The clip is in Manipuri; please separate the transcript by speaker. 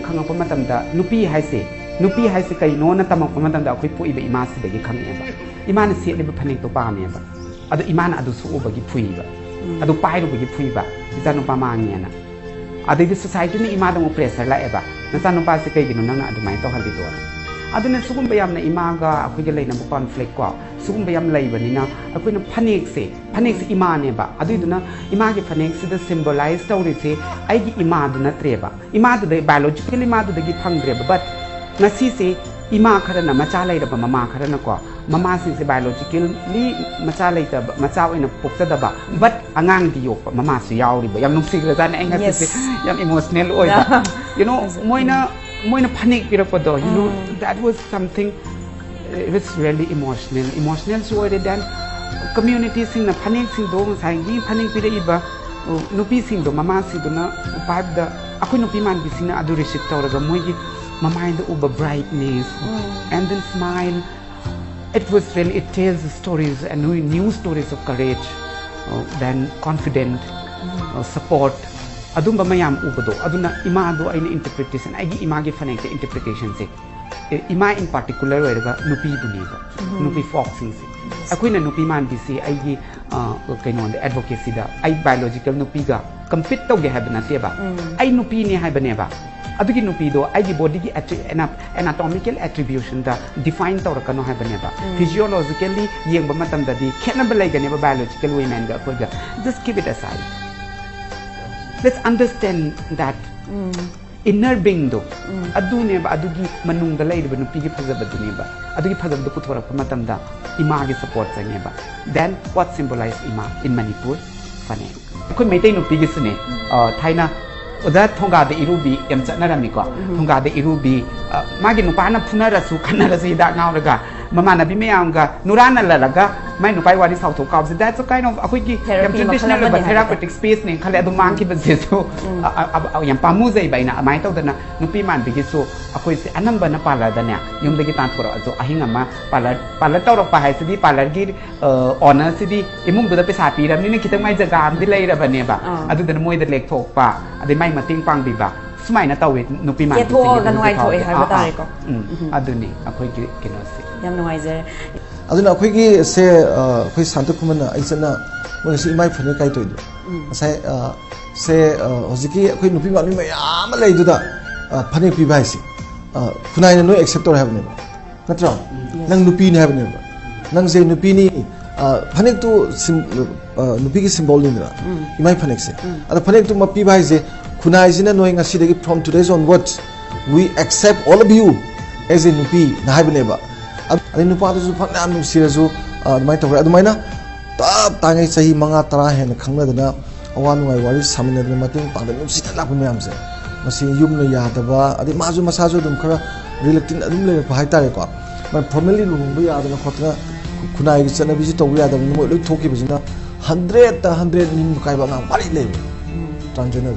Speaker 1: ꯈꯪꯉꯛꯄ ꯃꯇꯝꯗ ꯅꯨꯄꯤ ꯍꯥꯏꯁꯦ ꯀꯩꯅꯣ ꯅ ꯇꯝꯃꯛꯄ ꯃꯇꯝꯗ ꯑꯩꯈꯣꯏ ꯄꯣꯛꯏꯕ ꯏꯃꯥꯁꯤꯗꯒꯤ ꯈꯪꯉꯛꯑꯦꯕ ꯏꯃꯥꯅ ꯁꯦꯠꯂꯤꯕ ꯐꯅꯦꯛꯇꯣ ꯄꯥꯝꯃꯦꯕ ꯑꯗꯣ ꯏꯃꯥꯅ ꯑꯗꯨ ꯁꯨꯕꯒꯤ ꯐꯨꯏꯕ ꯑꯗꯨ ꯄꯥꯏꯔꯨꯕꯒꯤ ꯐꯨꯏꯕ ꯏꯆꯥꯅꯨꯄꯥ ꯃꯥꯡꯉꯦꯅ ꯑꯗꯩꯗꯤ ꯁꯣꯁꯥꯏꯇꯤꯅ ꯏꯃꯥꯗ ꯑꯃꯨꯛ ꯄ꯭ꯔꯦꯁꯔ ꯂꯥꯛꯑꯦꯕ ꯅꯆꯥꯅꯨꯄꯥꯁꯦ ꯀꯩꯒꯤꯅꯣ ꯅꯪꯅ ꯑꯗꯨꯃꯥꯏꯅ ꯇꯧꯍꯜꯂꯤꯗꯣꯅ ꯑꯗꯨꯅ ꯁꯤꯒꯨꯝꯕ ꯌꯥꯝꯅ ꯏꯃꯥꯒ ꯑꯩꯈꯣꯏꯒ ꯂꯩꯅꯕ ꯀꯣꯟꯐ꯭ꯂꯤꯛ ꯀꯣ ꯁꯤꯒꯨꯝꯕ ꯌꯥꯝ ꯂꯩꯕꯅꯤꯅ ꯑꯩꯈꯣꯏꯅ ꯐꯅꯦꯛꯁꯦ ꯏꯃꯥꯅꯦꯕ ꯑꯗꯨꯏꯗꯨꯅ ꯏꯃꯥꯒꯤ ꯐꯅꯦꯛꯁꯤꯗ ꯁꯤꯝꯕꯣꯂꯥꯏꯖ ꯇꯧꯔꯤꯁꯦ ꯑꯩꯒꯤ ꯏꯃꯥꯗꯨ ꯅꯠꯇ꯭ꯔꯦꯕ ꯏꯃꯥꯗꯨꯗ ꯕꯥꯏꯑꯣꯂꯣꯖꯤꯀꯦꯜ ꯏꯃꯥꯗꯨꯗꯒꯤ ꯐꯪꯗ꯭ꯔꯦꯕ ꯕꯠ ꯉꯁꯤꯁꯦ ꯏꯃꯥ ꯈꯔꯅ ꯃꯆꯥ ꯂꯩꯔꯕ ꯃꯃꯥ ꯈꯔꯅꯀꯣ ꯃꯃꯥꯁꯤꯡꯁꯦ ꯕꯥꯏꯑꯣꯂꯣꯖꯤꯀꯦꯜꯂꯤ ꯃꯆꯥ ꯂꯩꯇꯕ ꯃꯆꯥ ꯑꯣꯏꯅ ꯄꯣꯛꯆꯗꯕ ꯕꯠ ꯑꯉꯥꯡꯗꯤ ꯌꯣꯛꯄ ꯃꯃꯥꯁꯨ ꯌꯥꯎꯔꯤꯕ ꯌꯥꯝ ꯅꯨꯡꯁꯤꯈ꯭ꯔꯖꯥꯠꯅꯤ ꯑꯩ ꯉꯁꯤꯁꯦ ꯌꯥꯝ ꯏꯃꯣꯁꯅꯦꯜ ꯑꯣꯏꯕ U no moina phanik pirapado you know that was something it was really emotional so then community sing na phanik sing do sai gi phanik pira iba nupi sing do mama sing do na vibe da akoi nupi man bi sing na adu receive tawraga moi gi mama in the uber brightness and then smile it tells stories and new stories of courage then confident support adumba mayam ubado aduna ima do aina interpretation agi ima gi fanek interpretation se ima in particular oiraga nupi duniba nupi foxing se akoina nupi man bi se agi kaino the advocacy da ai biological nupi ga compete toge habna teba ai nupi ne habane ba adugi nupi do agi body gi anatomical attribution da define tawrakano habane ba physiologically yengba matam da di khenaba laigane ba biological women ga ko ga just keep it aside. Let's understand that inner being do adune ba adugi manungda lairiba nupi gi phajaba duneba adugi phajaba du puthorappa matamda ima gi support changeba then what symbolize ima in Manipur fane akhoi meitai nupi gi sune thaina oda thonga de irubi yam chatnarami ko thonga de irubi magi nupana phunarasu khanarasu hida ngawraga mama nabi mayamga nurana lalaga mai nupai wari south of cows that's a kind of akhoi yam traditional but therapeutic space ne khale adu mang ki base so yam pamu zai baina mai tawdana nupi man bigi so akhoi se anamba na pala dana yum dagi tan thora so ahinga ma pala tawra pa hai sidi pala gi honor sidi imung du da pesa pi ram ni khitang mai jaga am di lai ra bane ba adu dana moi da lek thok pa adai mai mating pang bi ba sumai na tawe nupi man
Speaker 2: ye tho kan wai tho e har ba tare ko
Speaker 1: aduni akhoi gi kino se
Speaker 2: yam nuaizare
Speaker 3: aduna akhoi gi se akhoi Shanta khumana aisana mo si mai phane kai toidu sai se hojiki akhoi nupi man mi mayam lai du da phane pi bai si khunai na no accept tor have ne natra nang nupi ne have ne nang je nupi ni phane tu nupi gi symbol ni na imai phane se ada phane tu ma pi bai je khunai jina noi ngasi degi from today's onwards we accept all of you as a nupi na have ne ba adai nupa du phane am nusirasu adumai tawra adumaina tap tangai sahi manga tara hen khangna dana awan ngai wari samina dana mating pangda nusi thala ku myam se masi yumna yadaba adai maju masaju dum khara reluctant adum le pa hai tare ko man formally lungba yadana khotna khunai gi chana bi ji tawu yadaba mo loi thoki bijina 100 nim kai ba ngang pari le transgender